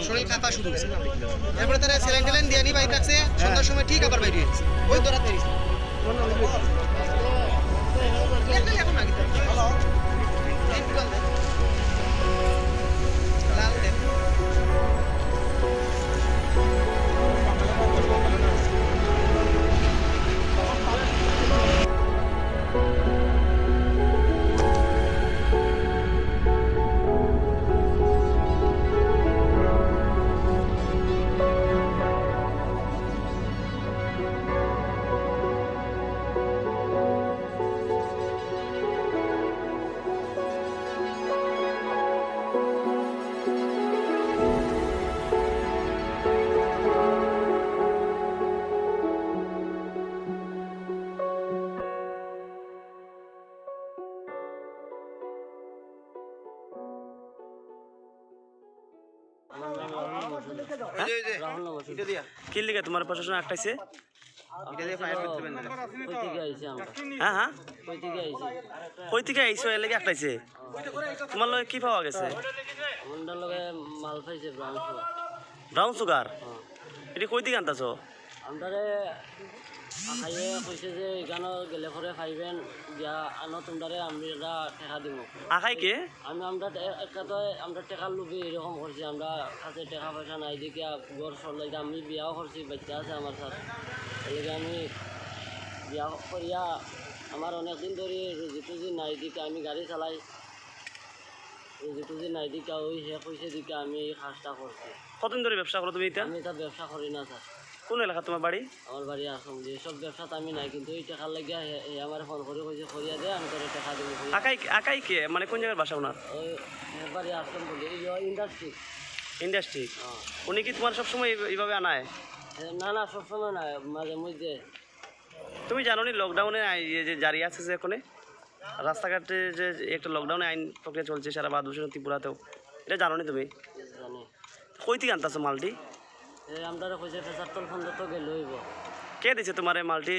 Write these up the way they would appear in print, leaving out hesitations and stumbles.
শরীর কাঁপা শুরু হয়েছে। এরপরে তারা স্যালাইন ট্যালাইন দিয়ে নিয়ে বাইরে রাখছে, সন্ধ্যার সময় ঠিক আবার বাইরে হয়েছে ওই দৌড়াতে পেরেছে। এখন আগে লাল দেখ কি লিগে তোমার প্রশাসন আটটাইছে? হ্যাঁ হ্যাঁ কই থেকে আইসো এর লেগে আটটাইছে? তোমার লগে কি পাওয়া গেছে? মাল পাইছে ব্রাউন সুগার। এটা কই থেকে আনতাছো? আমরারে খাইয়ে কইছে যে এখানে গেলে পরে খাইবেন যা আনো তোমরারে আমরা টেকা দিব। আখাই কে? আমরা একটা আমরা টেকা লুবি এরকম করছি, আমরা কাছে টাকা পয়সা নাই দেখি ঘর চলে। আমি বিয়াও করছি, বাচ্চা আছে আমার সাথে। এদিকে আমি বিয়া করিয়া আমার অনেকদিন ধরে রুজি টুজি নাই দিকে আমি গাড়ি চালাই, রুজি টুজি নাই দিকে ওই সে কইছে দিকে আমি এই কাজটা করছি। কতদিন ধরে ব্যবসা করো তুমি? এটা আমি এটা ব্যবসা করি না স্যার। কোন এলাকা তোমার বাড়ি? আমার বাড়ি আসুন যে সব ব্যবসাতে আমি নাই, কিন্তু এই টাকার লাগিয়া আমার ফোন করে কইছে করিয়া দে আমি তোর টাকা দেবো। আকাই কে মানে কোন জায়গার বাসা ওনার? ওই বাড়ি আসুন বলি ইন্ডাস্ট্রি। ইন্ডাস্ট্রি। উনি কি তোমার সবসময় এইভাবে আনায়? না না সবসময় না, মাঝে মধ্যে। তুমি জানো নি লকডাউনে যে জারি আছে যে এখানে রাস্তাঘাটে যে একটা লকডাউনে আইন প্রক্রিয়া চলছে সারা ভারতবর্ষের ত্রিপুরাতেও, এটা জানো নি তুমি? জানি। কই থেকে আনতাছো মালটি? আমরা কইছে পেশার তল ফোন তো গেলে হইব। কে দিছে তোমার এই মালটি?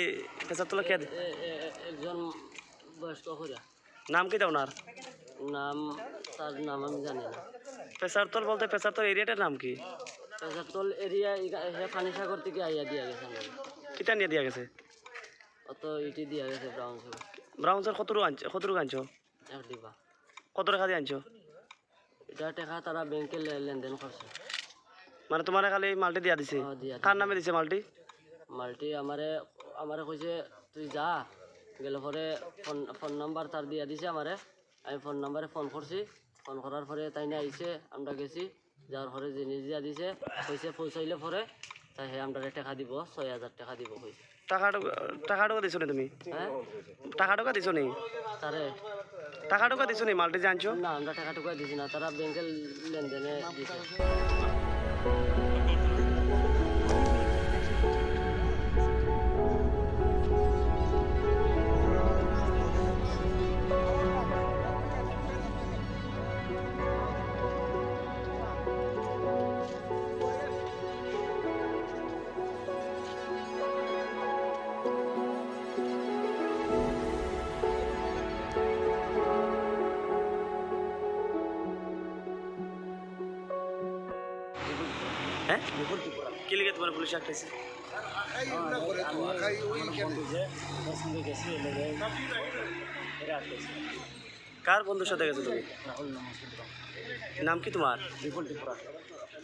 পেশার তলা কে? একজন বয়স্ক কইরা। নাম কি ওনার? নাম তার নাম আমি জানি না। পেশার তল বলতে পেশার তল এরিয়াটার নাম কি? পেশার তল এরিয়া পানিসাগর থেকে আইয়া দিয়া গেছে। কিটা নিয়ে দিয়া গেছে? অত ইটি দিয়া গেছে ব্রাউন সুগার। ব্রাউন সুগার কত টাকা আনছো? এক ডিবা। কত টাকা দিয়ে আনছো? এটা টাকা তারা ব্যাংকে লেনদেন করছে। মানে তোমার খালি মালটি দিয়া দিছে? কার নামে দিছে মালটি? মালটি আমারে কইছে তুই যা, গেলে পরে ফোন নাম্বার তার দিয়া দিছে আমারে। আমি ফোন নাম্বারে ফোন করছি, ফোন করার পরে তাই না আইছে, আমরা গেছি, যাওয়ার পরে জিনিস দিয়া দিছে, কইছে পৌঁছাইলে পরে তাই আমরা টাকা দিব, ৬,০০০ টাকা দিব কইছে। টাকা দিছো নি তুমি? হ্যাঁ টাকা দিছো নি? তারে টাকা দিছো নি মালটি যে আনছো? না আমরা টাকা দিছি না, তারা ব্যাংকের লেনদেনে দিছে। হ্যাঁ কি লিগে তোমার পুলিশ আটকাইছে? কার বন্ধুর সাথে গেছো তুমি? নাম কি তোমার?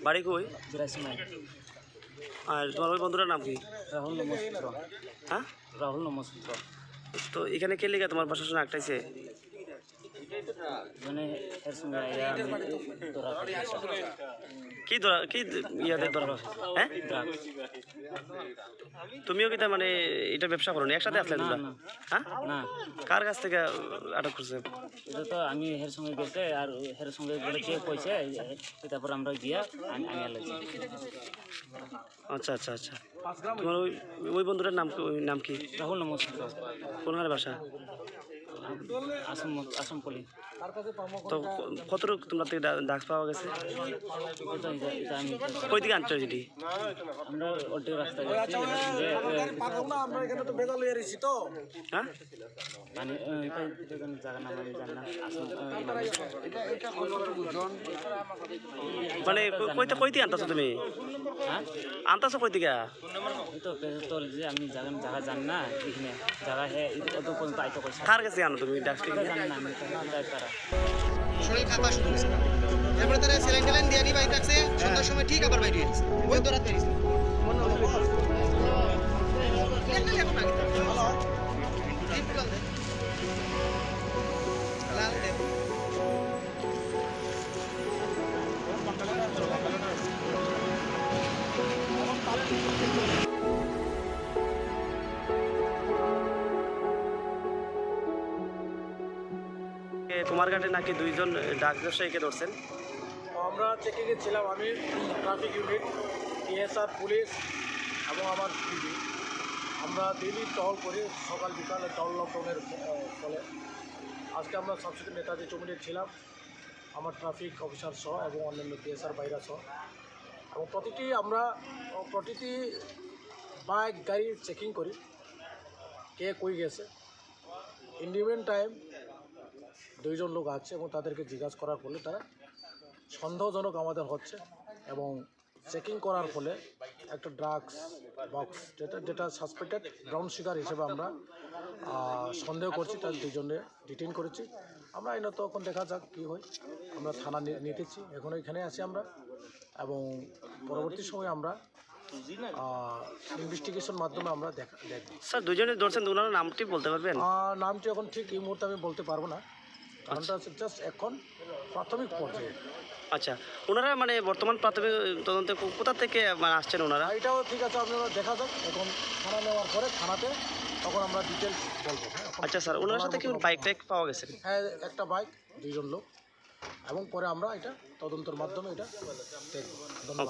বাড়ি কই? আর তোমার ওই বন্ধুটার নাম কি? রাহুল নমস্কার। হ্যাঁ রাহুল নমস্কার। তো এখানে কে লিগে তোমার প্রশাসন আটকাইছে? মানে এর সঙ্গে কি ইয়াদের ধরা? হ্যাঁ তুমিও কি তার মানে এটা ব্যবসা করো নি? একসাথে আসলে তোমরা? হ্যাঁ না, কার কাছ থেকে আটক করছে? এটা তো আমি এর সঙ্গে গেছে আর এর সঙ্গে বলে কে কইছে, তারপর আমরা গিয়া আমি আলাইছি। আচ্ছা আচ্ছা আচ্ছা তোমার ওই বন্ধুটার নাম কি? রাহুল নমস্কার। কোনখানে বাসা? আসাম পুলিশ। তো কতটুক তোমরা থেকে ড্রাগস পাওয়া গেছে? কই দিকে আনছো যেটি? আমরা ওটি রাস্তা হ্যাঁ মানে জায়গা নাম আমি জানলাম মানে কইতে আনতাছো তুমি? হ্যাঁ আনতাছো কই দিকে? এই তো তোর যে আমি জায়গা জান না এখানে জায়গা হ্যাঁ অত পর্যন্ত আইতে করছি কার কাছে আনো তুমি ড্রাগস? জানি না আমি তারা শরীর খাপা শুরু হয়েছে। এরপরে তারা স্যালাইন ট্যালাইন দিয়ে নিয়ে বাড়িতে রাখছে, সন্ধ্যার সময় ঠিক আবার বাইরে হয়েছে। ওই তো রাতে হয়েছে। লাল দেব। তোমার ঘাটে নাকি 2 জন ড্রাগস ব্যবসায়ীকে ধরছেন? আমরা চেকিংয়ে ছিলাম, আমি ট্রাফিক ইউনিট, টিএসআর পুলিশ এবং আমার পিডি। আমরা ডেইলি টহল করি সকাল বিকালে টহল লকডাউনের ফলে। আজকে আমরা সাবসিডি নেতাজি চৌমুনির ছিলাম, আমার ট্রাফিক অফিসার সহ এবং অন্যান্য টিএসআর বাইরা সহ। এবং প্রতিটি বাইক গাড়ি চেকিং করি কে কই গেছে। ইন্ডিমেন টাইম 2 জন লোক আছে এবং তাদেরকে জিজ্ঞাসা করার ফলে তারা সন্দেহজনক আমাদের হচ্ছে এবং চেকিং করার ফলে একটা ড্রাগস বক্স যেটা সাসপেক্টেড ব্রাউন সুগার হিসেবে আমরা সন্দেহ করছি, তার 2 জনে ডিটেইন করেছি। আমরা আইনত এখন দেখা যাক কী হয়। আমরা থানা নিতেছি, এখন এখানে আছি আমরা, এবং পরবর্তী সময়ে আমরা ইনভেস্টিগেশন মাধ্যমে আমরা দেখব। স্যার 2 জনে ধরছেন, ওনার নামটি বলতে পারবেন? নামটি এখন ঠিক এই মুহূর্তে আমি বলতে পারবো না, কারণটা হচ্ছে জাস্ট এখন প্রাথমিক পর্যায়ে। আচ্ছা, ওনারা মানে বর্তমান প্রাথমিক তদন্তে কোথা থেকে মানে আসছেন ওনারা? এটাও ঠিক আছে, আপনারা দেখা যাক। এখন থানা নেওয়ার পরে থানাতে তখন আমরা ডিটেলস বলবো। হ্যাঁ, আচ্ছা স্যার, ওনার সাথে কি বাইক টাইক পাওয়া গেছে? হ্যাঁ, একটা বাইক, 2 জন লোক, এবং পরে আমরা এটা তদন্তের মাধ্যমে এটা দেখব। ধন্যবাদ।